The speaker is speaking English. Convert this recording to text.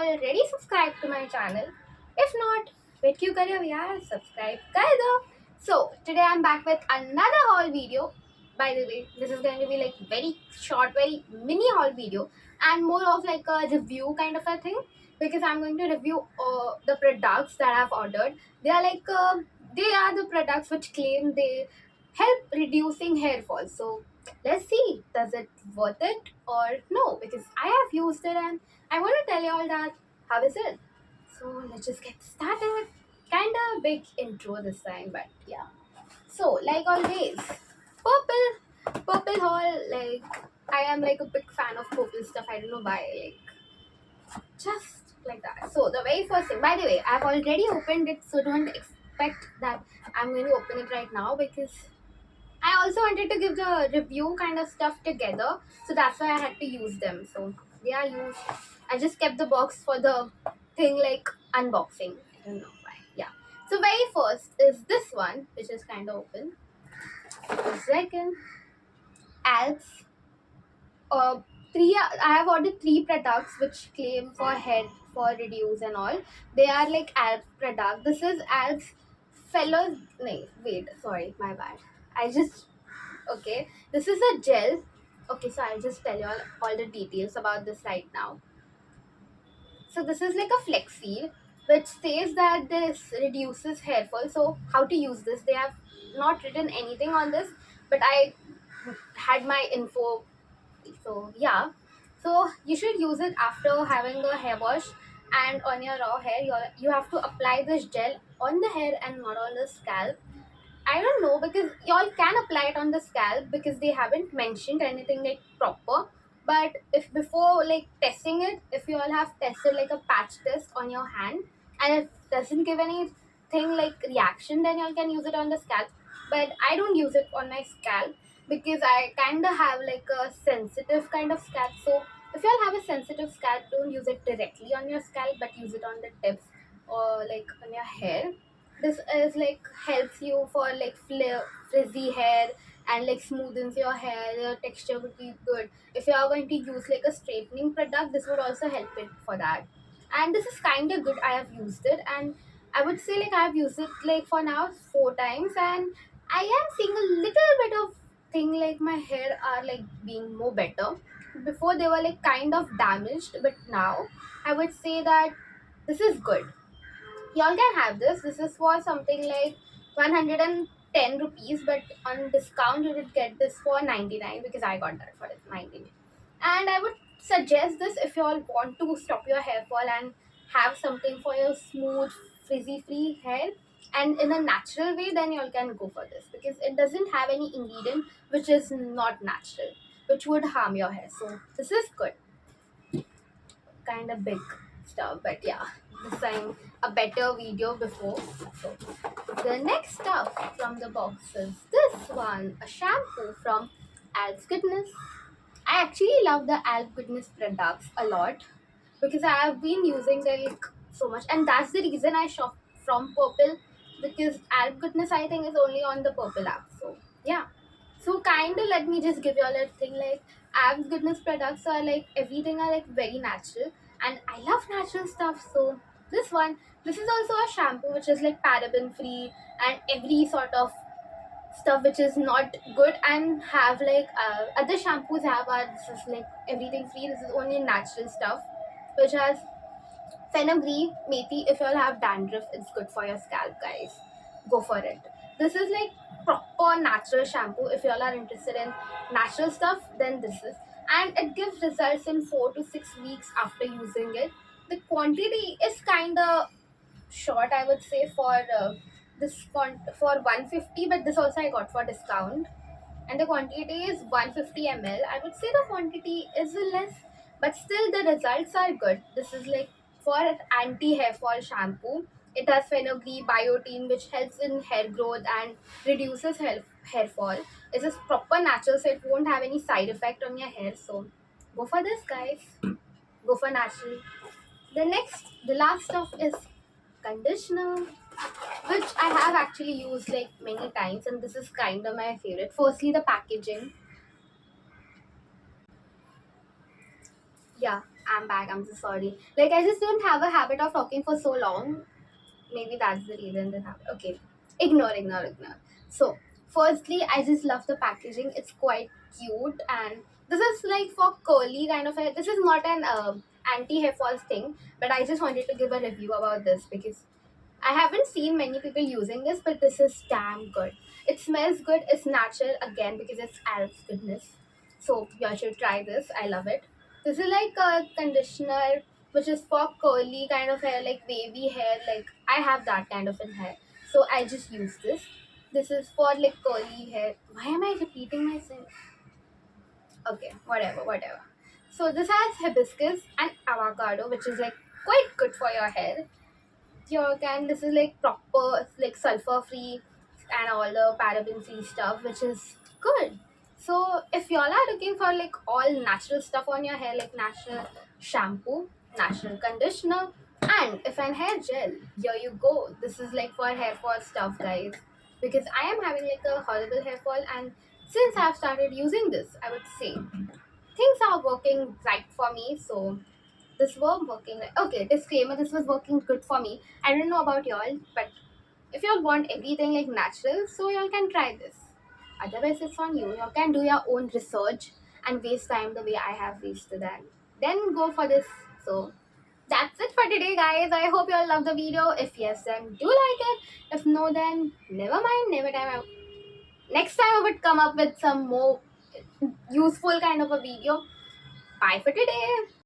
already subscribed to my channel. If not, wait क्यों कर रहे हो यार? Subscribe कर दो. So today I'm back with another haul video. By the way, this is going to be like very short, very mini haul video, and more of like a review kind of a thing, because I'm going to review the products that I've ordered. They are like they are the products which claim they help reducing hair fall. So let's see, does it worth it or no? Because I have used it and I want to tell you all that how is it. So let's just get started. Kinda big intro this time, but yeah. So like always, purple haul. Like I am like a big fan of purple stuff. I don't know why. Just like that. So the very first thing. By the way, I've already opened it, so don't expect that I'm going to open it right now, because I also wanted to give the review kind of stuff together, so that's why I had to use them. So they are used. I just kept the box for the thing like unboxing. I don't know why. Yeah. So very first is this one, which is kind of open. The second, Alps. Uh, three. I have ordered three products which claim for head for reduce and all. They are like Alps product. This is Alps fellows. No, wait. Sorry, my bad. I just Okay, this is a gel. Okay, so I'll just tell you all the details about this right now. So this is like a flex seal which says that this reduces hair fall. So how to use this? They have not written anything on this, but I had my info. So yeah, so you should use it after having a hair wash, and on your raw hair you have to apply this gel on the hair and not on the scalp. I don't know, because y'all can apply it on the scalp because they haven't mentioned anything like proper. But if before like testing it, if you all have tested like a patch test on your hand and it doesn't give anything like reaction, then y'all can use it on the scalp. But I don't use it on my scalp because I kind of have like a sensitive kind of scalp. So if y'all have a sensitive scalp, don't use it directly on your scalp, but use it on the tips or like on your hair. This is like helps you for like frizzy hair and like smoothens your hair. Your texture would be good. If you are going to use like a straightening product, this would also help it for that. And this is kind of good. I have used it, and I would say like I have used it like for now 4 times, and I am seeing a little bit of thing like my hair are like being more better. Before they were like kind of damaged, but now I would say that this is good. Y'all can have this. This is for something like 110 rupees, but on discount you would get this for 99, because I got that for 99. And I would suggest this if you all want to stop your hair fall and have something for your smooth, frizzy free hair and in a natural way, then you all can go for this, because it doesn't have any ingredient which is not natural, which would harm your hair. So this is good. Kind of big stuff, but yeah, this time a better video before. So the next stuff from the box is this one, a shampoo from Alps Goodness. I actually love the Alp Goodness products a lot because I have been using them like so much, and that's the reason I shop from Purple, because Alp Goodness I think is only on the Purple app. So yeah, so kind of let me just give you all a thing like Alp Goodness products are like everything are like very natural, and I love natural stuff. So this one, this is also a shampoo which is like paraben free and every sort of stuff which is not good, and have like other shampoos have are this is like everything free. This is only natural stuff which has fenugreek, methi. If you all have dandruff, it's good for your scalp, guys. Go for it. This is like proper natural shampoo. If you all are interested in natural stuff, then this is. And it gives results in 4 to 6 weeks after using it. The quantity is kind of short, I would say, for for 150, but this also I got for discount, and the quantity is 150 ml. I would say the quantity is less, but still the results are good. This is like for anti hair fall shampoo. It has fenugreek, biotin, which helps in hair growth and reduces hair fall. This is proper natural, so it won't have any side effect on your hair. So go for this, guys. Go for natural. The last stuff is conditioner, which I have actually used like many times, and this is kind of my favorite. Firstly, the packaging. Yeah. I'm back. I'm so sorry. Like, I just don't have a habit of talking for so long. Maybe that's the reason this happened. Okay, ignore. So, firstly, I just love the packaging. It's quite cute, and this is like for curly kind of hair. This is not an anti hair fall thing, but I just wanted to give a review about this because I haven't seen many people using this, but this is damn good. It smells good. It's natural again because it's Alps goodness. So you should try this. I love it. This is like a conditioner which is for curly kind of hair, like wavy hair. Like I have that kind of a hair, so I just use this. This is for like curly hair. Why am I repeating myself? Okay, whatever. So this has hibiscus and avocado, which is like quite good for your hair. Your can this is like proper like sulfur free and all the paraben free stuff, which is good. So if y'all are looking for like all natural stuff on your hair, like natural shampoo, natural conditioner, and if an hair gel, here you go. This is like for hair fall stuff, guys, because I am having like a horrible hair fall, and since I've started using this, I would say things are working right for me. So this was working. Okay, disclaimer, this was working good for me. I don't know about y'all, but if y'all want everything like natural, so y'all can try this. Otherwise, it's on you. Y'all can do your own research and waste time the way I have wasted that. Then go for this. So that's it for today, guys. I hope y'all love the video. If yes, then do like it. If no, then never mind. Next time I would come up with some more useful kind of a video. Bye for today.